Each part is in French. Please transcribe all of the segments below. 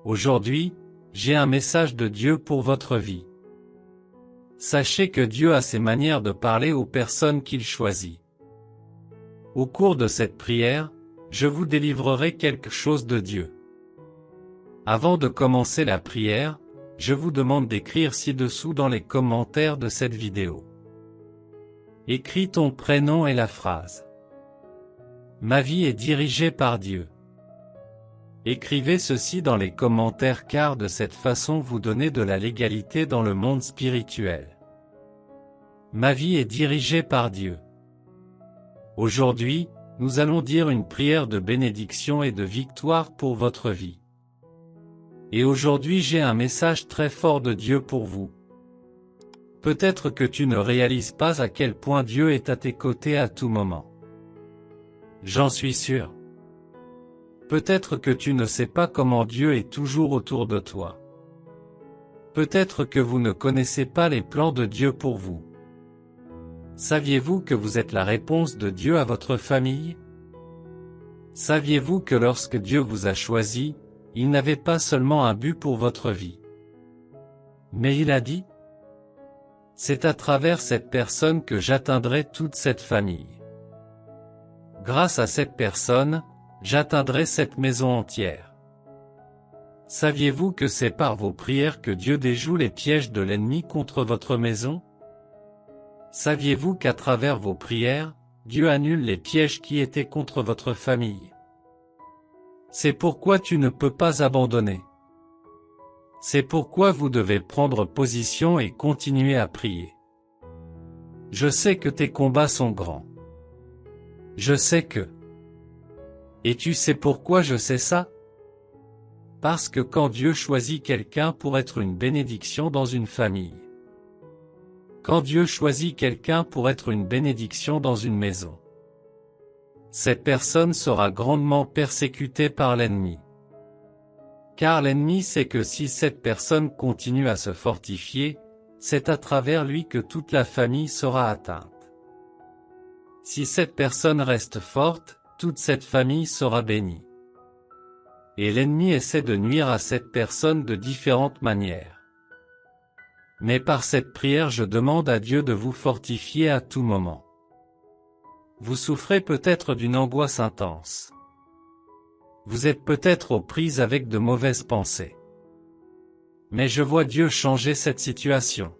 Aujourd'hui, j'ai un message de Dieu pour votre vie. Sachez que Dieu a ses manières de parler aux personnes qu'il choisit. Au cours de cette prière, je vous délivrerai quelque chose de Dieu. Avant de commencer la prière, je vous demande d'écrire ci-dessous dans les commentaires de cette vidéo. Écris ton prénom et la phrase. Ma vie est dirigée par Dieu. Écrivez ceci dans les commentaires car de cette façon vous donnez de la légalité dans le monde spirituel. Ma vie est dirigée par Dieu. Aujourd'hui, nous allons dire une prière de bénédiction et de victoire pour votre vie. Et aujourd'hui j'ai un message très fort de Dieu pour vous. Peut-être que tu ne réalises pas à quel point Dieu est à tes côtés à tout moment. J'en suis sûr. Peut-être que tu ne sais pas comment Dieu est toujours autour de toi. Peut-être que vous ne connaissez pas les plans de Dieu pour vous. Saviez-vous que vous êtes la réponse de Dieu à votre famille? Saviez-vous que lorsque Dieu vous a choisi, il n'avait pas seulement un but pour votre vie? Mais il a dit: c'est à travers cette personne que j'atteindrai toute cette famille. Grâce à cette personne, j'atteindrai cette maison entière. Saviez-vous que c'est par vos prières que Dieu déjoue les pièges de l'ennemi contre votre maison? Saviez-vous qu'à travers vos prières, Dieu annule les pièges qui étaient contre votre famille? C'est pourquoi tu ne peux pas abandonner. C'est pourquoi vous devez prendre position et continuer à prier. Je sais que tes combats sont grands. Je sais que... Et tu sais pourquoi je sais ça? Parce que quand Dieu choisit quelqu'un pour être une bénédiction dans une famille, quand Dieu choisit quelqu'un pour être une bénédiction dans une maison, cette personne sera grandement persécutée par l'ennemi. Car l'ennemi sait que si cette personne continue à se fortifier, c'est à travers lui que toute la famille sera atteinte. Si cette personne reste forte, toute cette famille sera bénie. Et l'ennemi essaie de nuire à cette personne de différentes manières. Mais par cette prière je demande à Dieu de vous fortifier à tout moment. Vous souffrez peut-être d'une angoisse intense. Vous êtes peut-être aux prises avec de mauvaises pensées. Mais je vois Dieu changer cette situation.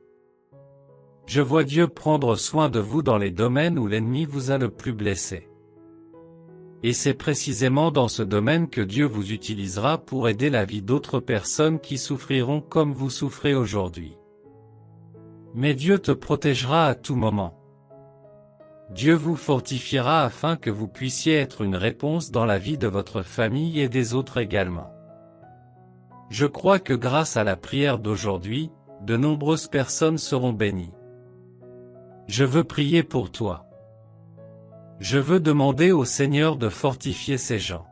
Je vois Dieu prendre soin de vous dans les domaines où l'ennemi vous a le plus blessé. Et c'est précisément dans ce domaine que Dieu vous utilisera pour aider la vie d'autres personnes qui souffriront comme vous souffrez aujourd'hui. Mais Dieu te protégera à tout moment. Dieu vous fortifiera afin que vous puissiez être une réponse dans la vie de votre famille et des autres également. Je crois que grâce à la prière d'aujourd'hui, de nombreuses personnes seront bénies. Je veux prier pour toi. Je veux demander au Seigneur de fortifier ces gens.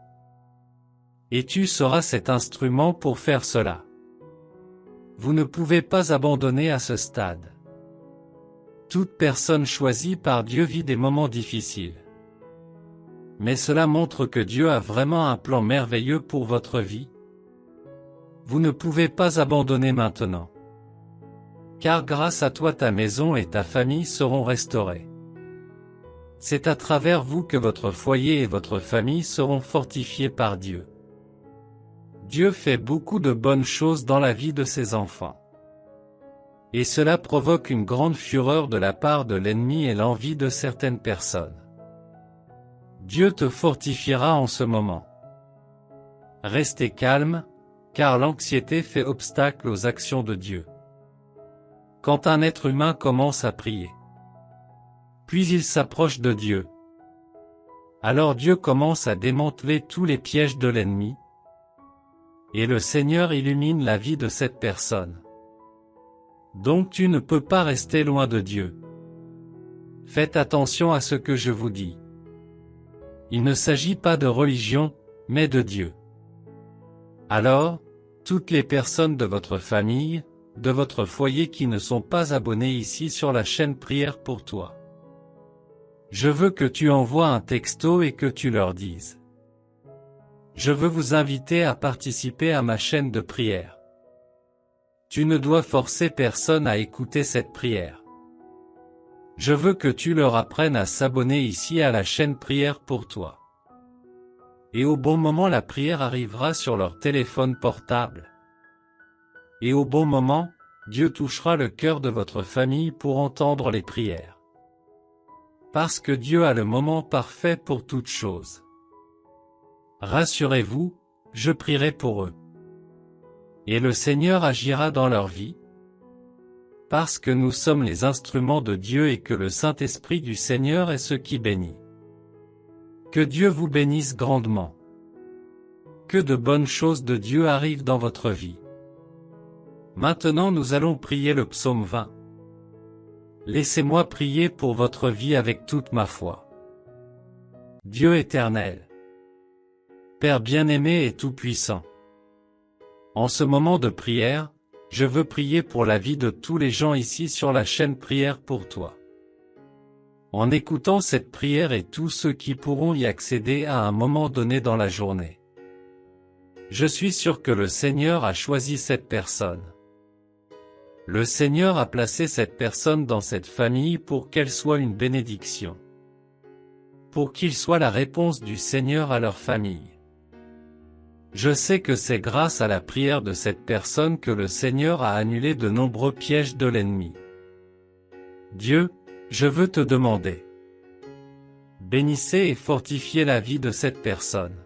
Et tu seras cet instrument pour faire cela. Vous ne pouvez pas abandonner à ce stade. Toute personne choisie par Dieu vit des moments difficiles. Mais cela montre que Dieu a vraiment un plan merveilleux pour votre vie. Vous ne pouvez pas abandonner maintenant. Car grâce à toi ta maison et ta famille seront restaurées. C'est à travers vous que votre foyer et votre famille seront fortifiés par Dieu. Dieu fait beaucoup de bonnes choses dans la vie de ses enfants. Et cela provoque une grande fureur de la part de l'ennemi et l'envie de certaines personnes. Dieu te fortifiera en ce moment. Restez calme, car l'anxiété fait obstacle aux actions de Dieu. Quand un être humain commence à prier, puis il s'approche de Dieu, alors Dieu commence à démanteler tous les pièges de l'ennemi, et le Seigneur illumine la vie de cette personne. Donc tu ne peux pas rester loin de Dieu. Faites attention à ce que je vous dis. Il ne s'agit pas de religion, mais de Dieu. Alors, toutes les personnes de votre famille, de votre foyer qui ne sont pas abonnés ici sur la chaîne Prière pour toi, je veux que tu envoies un texto et que tu leur dises: Je veux vous inviter à participer à ma chaîne de prière. Tu ne dois forcer personne à écouter cette prière. Je veux que tu leur apprennes à s'abonner ici à la chaîne Prière pour toi. Et au bon moment la prière arrivera sur leur téléphone portable. Et au bon moment, Dieu touchera le cœur de votre famille pour entendre les prières. Parce que Dieu a le moment parfait pour toutes choses. Rassurez-vous, je prierai pour eux. Et le Seigneur agira dans leur vie. Parce que nous sommes les instruments de Dieu et que le Saint-Esprit du Seigneur est ce qui bénit. Que Dieu vous bénisse grandement. Que de bonnes choses de Dieu arrivent dans votre vie. Maintenant nous allons prier le psaume 20. Laissez-moi prier pour votre vie avec toute ma foi. Dieu éternel, Père bien-aimé et tout-puissant. En ce moment de prière, je veux prier pour la vie de tous les gens ici sur la chaîne Prière pour toi. En écoutant cette prière et tous ceux qui pourront y accéder à un moment donné dans la journée. Je suis sûr que le Seigneur a choisi cette personne. Le Seigneur a placé cette personne dans cette famille pour qu'elle soit une bénédiction. Pour qu'il soit la réponse du Seigneur à leur famille. Je sais que c'est grâce à la prière de cette personne que le Seigneur a annulé de nombreux pièges de l'ennemi. Dieu, je veux te demander. Bénissez et fortifiez la vie de cette personne.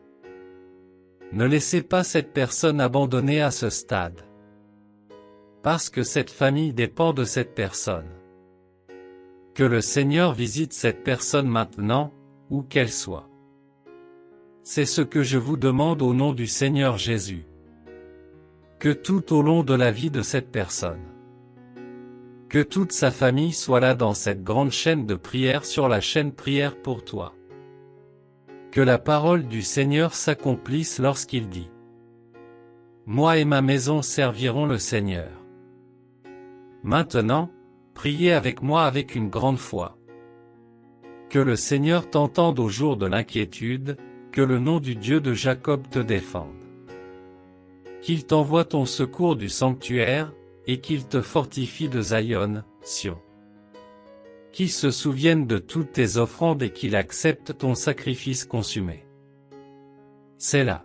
Ne laissez pas cette personne abandonnée à ce stade. Parce que cette famille dépend de cette personne. Que le Seigneur visite cette personne maintenant, où qu'elle soit. C'est ce que je vous demande au nom du Seigneur Jésus. Que tout au long de la vie de cette personne. Que toute sa famille soit là dans cette grande chaîne de prière sur la chaîne Prière pour toi. Que la parole du Seigneur s'accomplisse lorsqu'il dit. Moi et ma maison servirons le Seigneur. Maintenant, priez avec moi avec une grande foi. Que le Seigneur t'entende au jour de l'inquiétude, que le nom du Dieu de Jacob te défende. Qu'il t'envoie ton secours du sanctuaire, et qu'il te fortifie de Zion, Sion. Qu'il se souvienne de toutes tes offrandes et qu'il accepte ton sacrifice consumé. C'est là.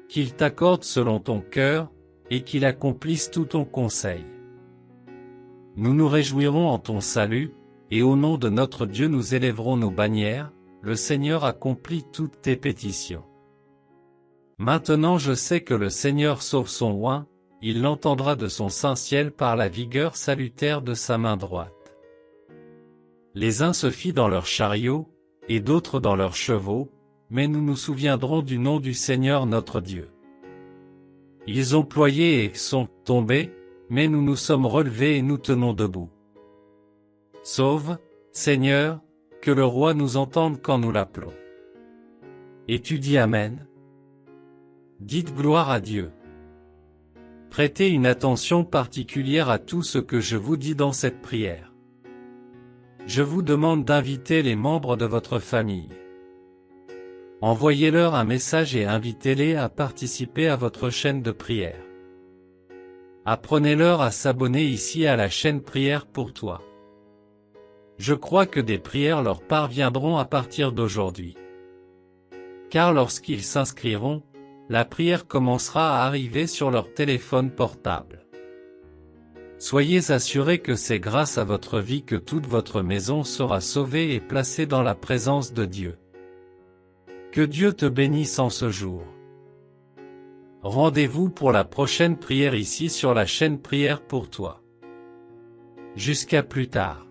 Qu'il t'accorde selon ton cœur, et qu'il accomplisse tout ton conseil. Nous nous réjouirons en ton salut, et au nom de notre Dieu nous élèverons nos bannières, le Seigneur accomplit toutes tes pétitions. Maintenant je sais que le Seigneur sauve son oint, il l'entendra de son saint ciel par la vigueur salutaire de sa main droite. Les uns se fient dans leurs chariots, et d'autres dans leurs chevaux, mais nous nous souviendrons du nom du Seigneur notre Dieu. Ils ont ployé et sont tombés, mais nous nous sommes relevés et nous tenons debout. Sauve, Seigneur, que le roi nous entende quand nous l'appelons. Et tu dis Amen. Dites gloire à Dieu. Prêtez une attention particulière à tout ce que je vous dis dans cette prière. Je vous demande d'inviter les membres de votre famille. Envoyez-leur un message et invitez-les à participer à votre chaîne de prière. Apprenez-leur à s'abonner ici à la chaîne Prière pour toi. Je crois que des prières leur parviendront à partir d'aujourd'hui. Car lorsqu'ils s'inscriront, la prière commencera à arriver sur leur téléphone portable. Soyez assurés que c'est grâce à votre vie que toute votre maison sera sauvée et placée dans la présence de Dieu. Que Dieu te bénisse en ce jour. Rendez-vous pour la prochaine prière ici sur la chaîne Prière pour toi. Jusqu'à plus tard.